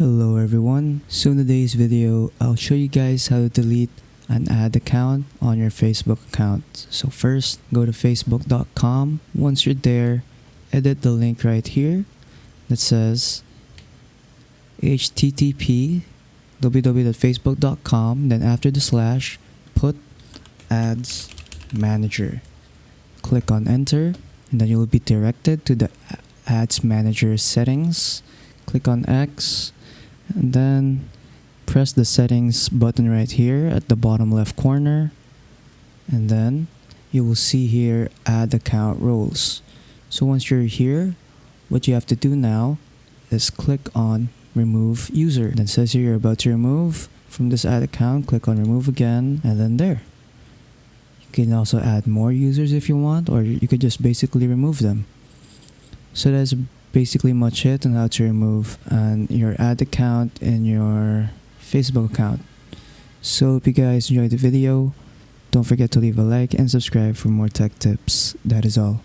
Hello everyone, so in today's video I'll show you guys how to delete an ad account on your Facebook account. So first, go to facebook.com. Once you're there, edit the link right here that says http www.facebook.com, then after the slash put ads manager. Click on enter and then you will be directed to the ads manager settings. Click on X and then press the settings button right here at the bottom left corner, and then you will see here ad account roles. So once you're here, what you have to do now is click on remove user. Then it says here you're about to remove from this ad account. Click on remove again, and then there. You can also add more users if you want, or you could just basically remove them. So that's basically much it on how to remove your ad account in your Facebook account. So if you guys enjoyed the video, don't forget to leave a like and subscribe for more tech tips. That is all.